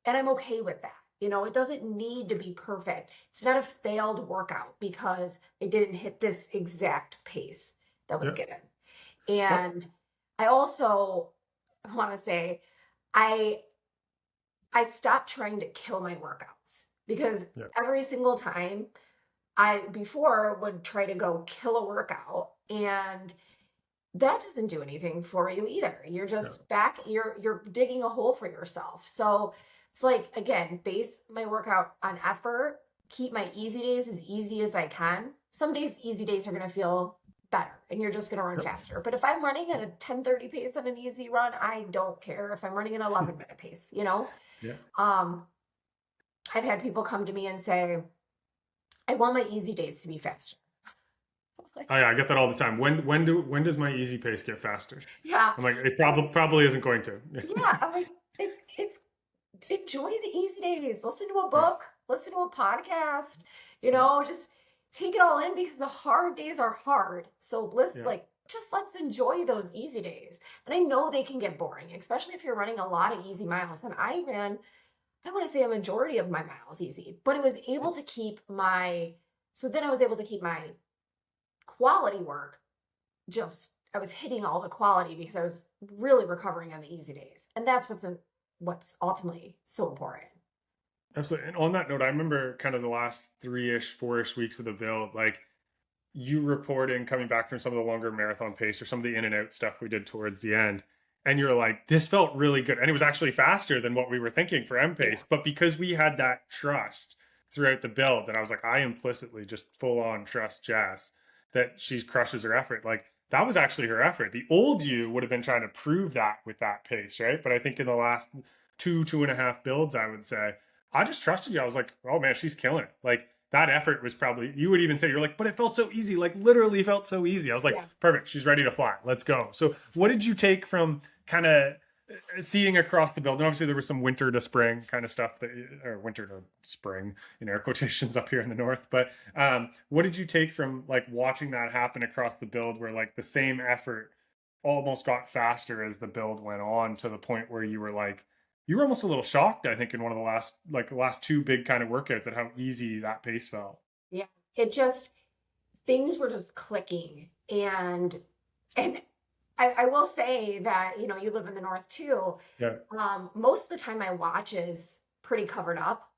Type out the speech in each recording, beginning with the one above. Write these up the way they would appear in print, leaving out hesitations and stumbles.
And I'm okay with that. You know, it doesn't need to be perfect. It's not a failed workout because I didn't hit this exact pace that was Yeah. given. Yep. And I also want to say I I stopped trying to kill my workouts because Yeah. every single time I before would try to go kill a workout, and that doesn't do anything for you either. You're Yeah. just back, you're digging a hole for yourself. So it's like, again, base my workout on effort, keep my easy days as easy as I can. Some days, easy days are gonna feel better and you're just gonna run Yep. faster. But if I'm running at a 10:30 pace on an easy run, I don't care if I'm running an 11-minute pace, you know? Yeah. Um, I've had people come to me and say, I want my easy days to be faster. Oh Like, yeah, I get that all the time. When does my easy pace get faster? yeah. I'm like, it I'm like, probably isn't going to. yeah, I'm like, it's enjoy the easy days. Listen to a Yeah. book, listen to a podcast, you know, just take it all in because the hard days are hard. So Yeah. like just let's enjoy those easy days. And I know they can get boring, especially if you're running a lot of easy miles. And I ran, I want to say a majority of my miles easy, but it was able to keep my so then I was able to keep my quality work just I was hitting all the quality because I was really recovering on the easy days. And that's what's ultimately so important. Absolutely. And on that note, I remember kind of the last 3-ish, 4-ish weeks of the build, like you reporting coming back from some of the longer marathon pace or some of the in and out stuff we did towards the end. And you're like, this felt really good. And it was actually faster than what we were thinking for M Yeah. pace. But because we had that trust throughout the build, that I was like, I implicitly just full on trust Jess that she crushes her effort. Like that was actually her effort. The old you would have been trying to prove that with that pace, right? But I think in the last 2.5 builds, I would say, I just trusted you. I was like, oh man, she's killing it. Like that effort was probably, you would even say, you're like, but it felt so easy, like literally felt so easy. I was like, Yeah. perfect, she's ready to fly, let's go. So what did you take from kind of seeing across the build? And obviously there was some winter to spring kind of stuff that, or winter to spring in air quotations up here in the north, but what did you take from like watching that happen across the build where like the same effort almost got faster as the build went on to the point where you were like, you were almost a little shocked, I think, in one of the last two big kind of workouts at how easy that pace felt. Yeah. It just things were just clicking. And I will say that, you know, you live in the north too. Yeah, Most of the time my watch is pretty covered up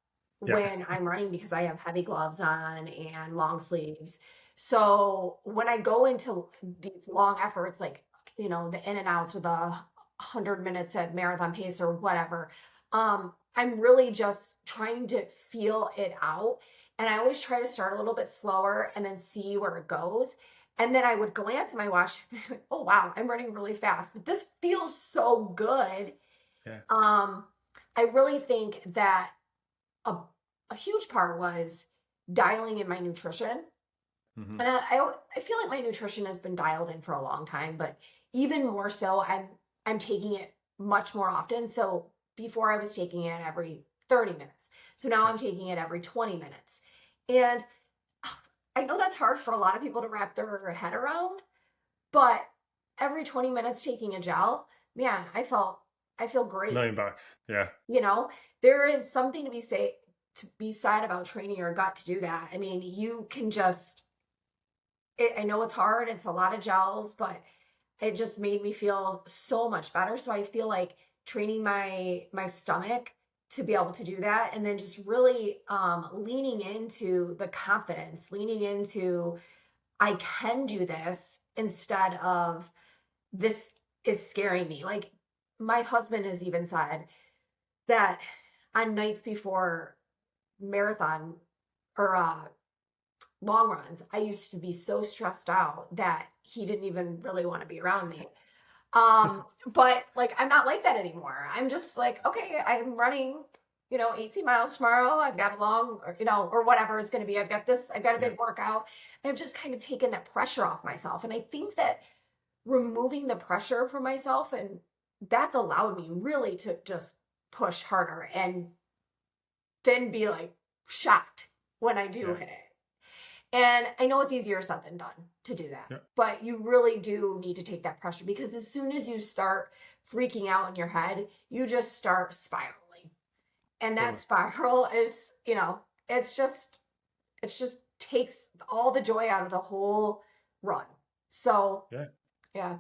yeah, when I'm running because I have heavy gloves on and long sleeves. So when I go into these long efforts, like, you know, the in and outs or the 100 minutes at marathon pace or whatever, I'm really just trying to feel it out. And I always try to start a little bit slower and then see where it goes. And then I would glance at my watch, oh wow, I'm running really fast, but this feels so good. yeah. Um, I really think that a, a huge part was dialing in my nutrition. Hmm. And I feel like my nutrition has been dialed in for a long time, but even more so, I'm taking it much more often. So before I was taking it every 30 minutes. So now Yeah, I'm taking it every 20 minutes. And I know that's hard for a lot of people to wrap their head around, but every 20 minutes taking a gel, man, I feel great. $1,000,000. Yeah, You know, there is something to be said about training your gut to do that. I mean, you can just I know it's hard, it's a lot of gels, but it just made me feel so much better. So I feel like training my stomach to be able to do that and then just really leaning into the confidence, leaning into I can do this instead of this is scaring me. Like my husband has even said that on nights before marathon or long runs, I used to be so stressed out that he didn't even really want to be around me. But like I'm not like that anymore. I'm just like, okay, I'm running, you know, 18 miles tomorrow. I've got a long, or, you know, or whatever it's going to be. I've got a yeah, big workout. And I've just kind of taken that pressure off myself. And I think that removing the pressure from myself and that's allowed me really to just push harder and then be like shocked when I do yeah, hit it. And I know it's easier said than done to do that, yeah. but you really do need to take that pressure because as soon as you start freaking out in your head, you just start spiraling. And that Totally. spiral is, it's just takes all the joy out of the whole run. So, Yeah. yeah.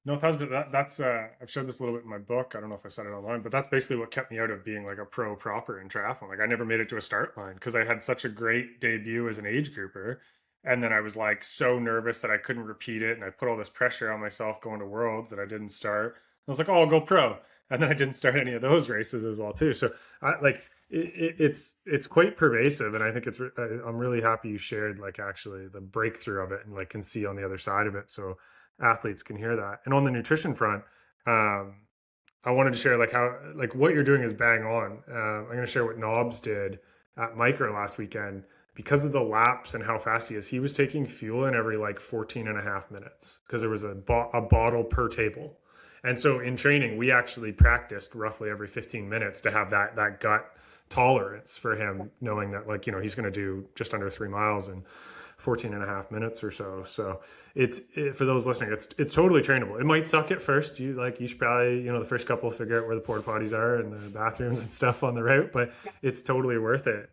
No, that's I've shared this a little bit in my book. I don't know if I said it online, but that's basically what kept me out of being like a pro proper in triathlon. Like I never made it to a start line because I had such a great debut as an age grouper. And then I was like so nervous that I couldn't repeat it. And I put all this pressure on myself going to Worlds that I didn't start. I was like, oh, I'll go pro. And then I didn't start any of those races as well too. So I like it's quite pervasive, and I think I'm really happy you shared like actually the breakthrough of it and like can see on the other side of it. So athletes can hear that. And on the nutrition front, um, I wanted to share like how like what you're doing is bang on. I'm going to share what Knobs did at Micro last weekend because of the laps and how fast he is. He was taking fuel in every like 14 and a half minutes because there was a bottle per table. And so in training, we actually practiced roughly every 15 minutes to have that gut tolerance for him, knowing that like, he's going to do just under 3 miles in 14 and a half minutes or so. So for those listening, it's totally trainable. It might suck at first. You should probably, the first couple figure out where the porta potties are and the bathrooms and stuff on the route, but it's totally worth it.